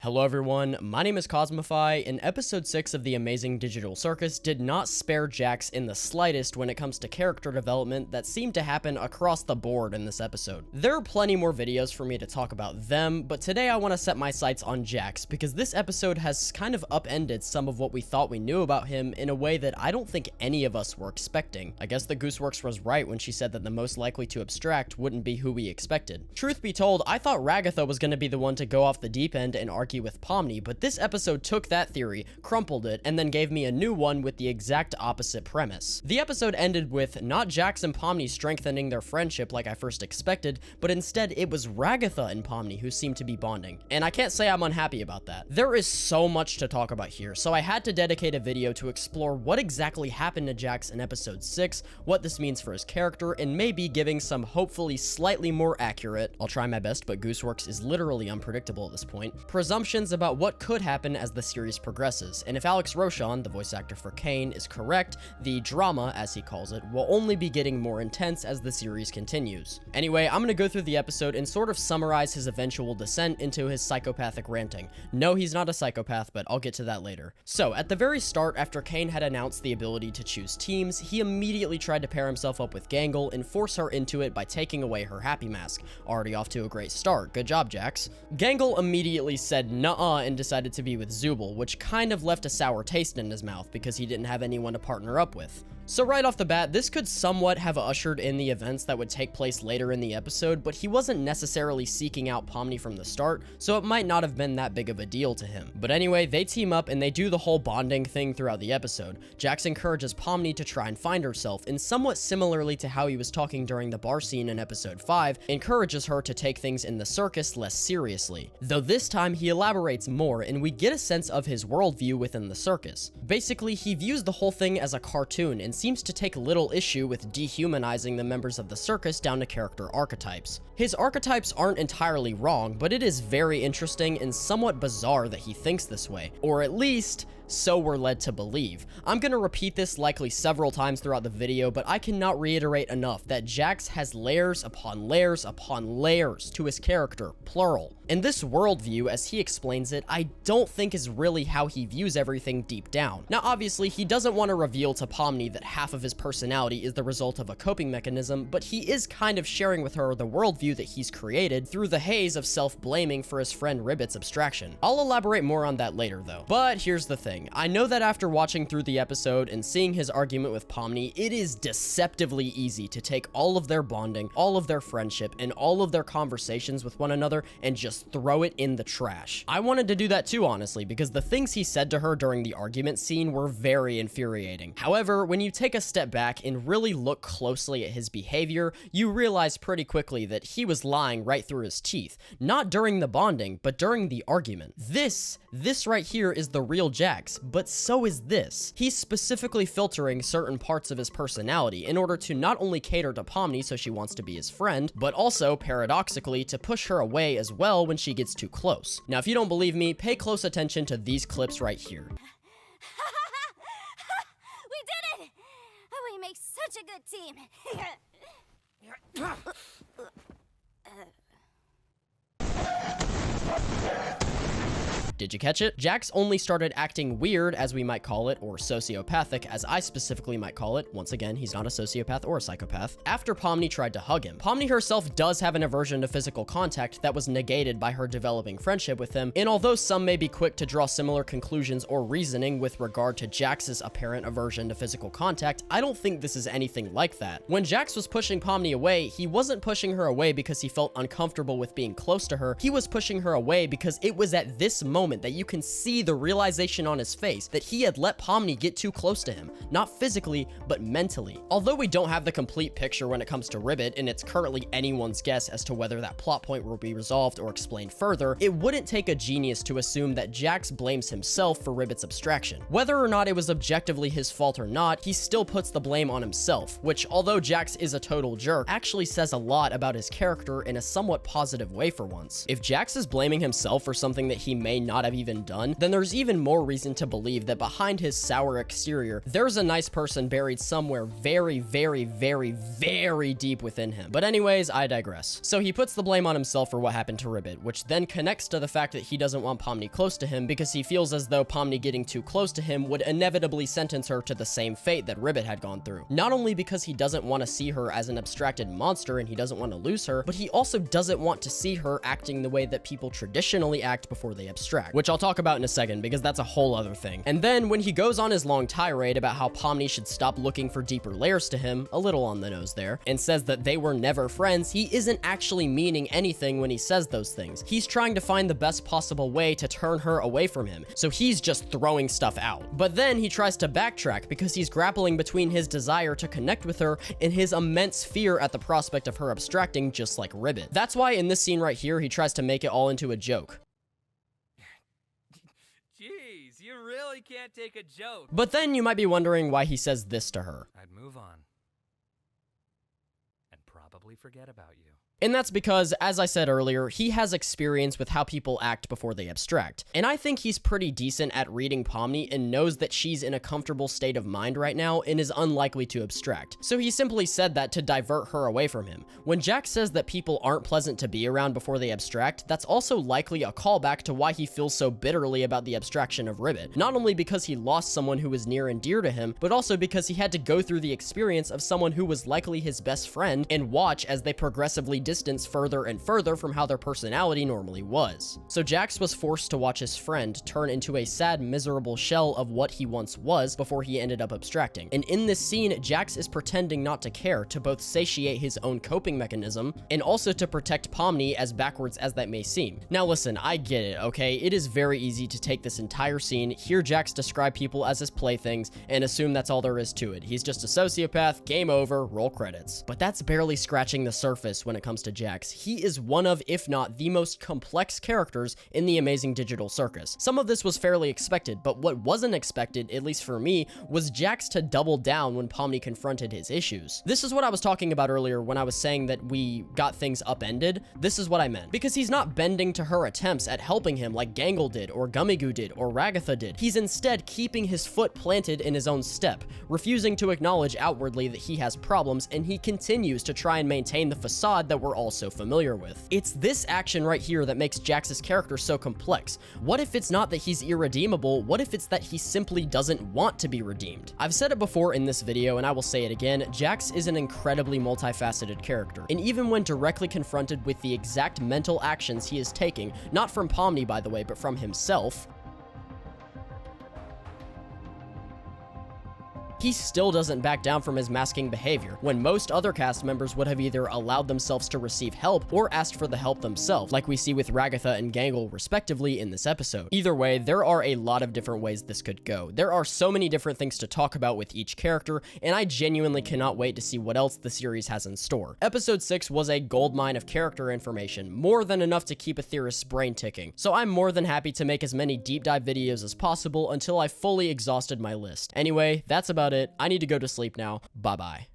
Hello everyone, my name is Cosmify, and episode 6 of the Amazing Digital Circus did not spare JAX in the slightest when it comes to character development that seemed to happen across the board in this episode. There are plenty more videos for me to talk about them, but today I want to set my sights on JAX because this episode has kind of upended some of what we thought we knew about him in a way that I don't think any of us were expecting. I guess the Gooseworks was right when she said that the most likely to abstract wouldn't be who we expected. Truth be told, I thought Ragatha was going to be the one to go off the deep end and argue with Pomni, but this episode took that theory, crumpled it, and then gave me a new one with the exact opposite premise. The episode ended with not JAX and Pomni strengthening their friendship like I first expected, but instead it was Ragatha and Pomni who seemed to be bonding, and I can't say I'm unhappy about that. There is so much to talk about here, so I had to dedicate a video to explore what exactly happened to JAX in episode 6, what this means for his character, and maybe giving some hopefully slightly more accurate, I'll try my best, but Gooseworks is literally unpredictable at this point, presumptions about what could happen as the series progresses, and if Alex Rochon, the voice actor for Kane, is correct, the drama, as he calls it, will only be getting more intense as the series continues. Anyway, I'm gonna go through the episode and sort of summarize his eventual descent into his psychopathic ranting. No, he's not a psychopath, but I'll get to that later. So, at the very start, after Kane had announced the ability to choose teams, he immediately tried to pair himself up with Gangle and force her into it by taking away her happy mask. Already off to a great start. Good job, JAX. Gangle immediately said nuh-uh and decided to be with Zooble, which kind of left a sour taste in his mouth because he didn't have anyone to partner up with. So right off the bat, this could somewhat have ushered in the events that would take place later in the episode, but he wasn't necessarily seeking out Pomni from the start, so it might not have been that big of a deal to him. But anyway, they team up and they do the whole bonding thing throughout the episode. JAX encourages Pomni to try and find herself, and somewhat similarly to how he was talking during the bar scene in episode 5, encourages her to take things in the circus less seriously. Though this time he elaborates more, and we get a sense of his worldview within the circus. Basically, he views the whole thing as a cartoon and seems to take little issue with dehumanizing the members of the circus down to character archetypes. His archetypes aren't entirely wrong, but it is very interesting and somewhat bizarre that he thinks this way, or at least so we're led to believe. I'm gonna repeat this likely several times throughout the video, but I cannot reiterate enough that JAX has layers upon layers upon layers to his character, plural. And this worldview, as he explains it, I don't think is really how he views everything deep down. Now obviously, he doesn't want to reveal to Pomni that half of his personality is the result of a coping mechanism, but he is kind of sharing with her the worldview that he's created through the haze of self-blaming for his friend Ribbit's abstraction. I'll elaborate more on that later though. But here's the thing. I know that after watching through the episode and seeing his argument with Pomni, it is deceptively easy to take all of their bonding, all of their friendship, and all of their conversations with one another and just throw it in the trash. I wanted to do that too, honestly, because the things he said to her during the argument scene were very infuriating. However, when you take a step back and really look closely at his behavior, you realize pretty quickly that he was lying right through his teeth. Not during the bonding, but during the argument. This right here is the real JAX, but so is this. He's specifically filtering certain parts of his personality in order to not only cater to Pomni so she wants to be his friend, but also, paradoxically, to push her away as well when she gets too close. Now, if you don't believe me, pay close attention to these clips right here. We did it! We make such a good team. Did you catch it? JAX only started acting weird, as we might call it, or sociopathic, as I specifically might call it. Once again, he's not a sociopath or a psychopath. After Pomni tried to hug him. Pomni herself does have an aversion to physical contact that was negated by her developing friendship with him, and although some may be quick to draw similar conclusions or reasoning with regard to JAX's apparent aversion to physical contact, I don't think this is anything like that. When JAX was pushing Pomni away, he wasn't pushing her away because he felt uncomfortable with being close to her. He was pushing her away because it was at this moment that you can see the realization on his face that he had let Pomni get too close to him, not physically, but mentally. Although we don't have the complete picture when it comes to Ribbit, and it's currently anyone's guess as to whether that plot point will be resolved or explained further, it wouldn't take a genius to assume that JAX blames himself for Ribbit's abstraction. Whether or not it was objectively his fault or not, he still puts the blame on himself, which, although JAX is a total jerk, actually says a lot about his character in a somewhat positive way for once. If JAX is blaming himself for something that he may not not have even done, then there's even more reason to believe that behind his sour exterior, there's a nice person buried somewhere very, very, very, very deep within him. But anyways, I digress. So he puts the blame on himself for what happened to Ribbit, which then connects to the fact that he doesn't want Pomni close to him because he feels as though Pomni getting too close to him would inevitably sentence her to the same fate that Ribbit had gone through. Not only because he doesn't want to see her as an abstracted monster and he doesn't want to lose her, but he also doesn't want to see her acting the way that people traditionally act before they abstract, which I'll talk about in a second because that's a whole other thing. And then when he goes on his long tirade about how Pomni should stop looking for deeper layers to him, a little on the nose there, and says that they were never friends, he isn't actually meaning anything when he says those things. He's trying to find the best possible way to turn her away from him, so he's just throwing stuff out. But then he tries to backtrack because he's grappling between his desire to connect with her and his immense fear at the prospect of her abstracting just like Ribbit. That's why in this scene right here, he tries to make it all into a joke. Jeez, you really can't take a joke. But then you might be wondering why he says this to her. I'd move on and probably forget about you. And that's because, as I said earlier, he has experience with how people act before they abstract. And I think he's pretty decent at reading Pomni and knows that she's in a comfortable state of mind right now and is unlikely to abstract. So he simply said that to divert her away from him. When JAX says that people aren't pleasant to be around before they abstract, that's also likely a callback to why he feels so bitterly about the abstraction of Ribbit. Not only because he lost someone who was near and dear to him, but also because he had to go through the experience of someone who was likely his best friend and watch as they progressively distance further and further from how their personality normally was. So JAX was forced to watch his friend turn into a sad, miserable shell of what he once was before he ended up abstracting. And in this scene, JAX is pretending not to care to both satiate his own coping mechanism and also to protect Pomni, as backwards as that may seem. Now listen, I get it, okay? It is very easy to take this entire scene, hear JAX describe people as his playthings, and assume that's all there is to it. He's just a sociopath, game over, roll credits. But that's barely scratching the surface when it comes to JAX. He is one of, if not the most complex characters in the Amazing Digital Circus. Some of this was fairly expected, but what wasn't expected, at least for me, was JAX to double down when Pomni confronted his issues. This is what I was talking about earlier when I was saying that we got things upended. This is what I meant. Because he's not bending to her attempts at helping him like Gangle did, or Gummigoo did, or Ragatha did. He's instead keeping his foot planted in his own step, refusing to acknowledge outwardly that he has problems, and he continues to try and maintain the facade that we're all so familiar with. It's this action right here that makes JAX's character so complex. What if it's not that he's irredeemable? What if it's that he simply doesn't want to be redeemed? I've said it before in this video, and I will say it again, JAX is an incredibly multifaceted character, and even when directly confronted with the exact mental actions he is taking, not from Pomni by the way, but from himself, he still doesn't back down from his masking behavior, when most other cast members would have either allowed themselves to receive help or asked for the help themselves, like we see with Ragatha and Gangle respectively in this episode. Either way, there are a lot of different ways this could go. There are so many different things to talk about with each character, and I genuinely cannot wait to see what else the series has in store. Episode 6 was a goldmine of character information, more than enough to keep a theorist's brain ticking, so I'm more than happy to make as many deep dive videos as possible until I fully exhausted my list. Anyway, that's about it. I need to go to sleep now. Bye-bye.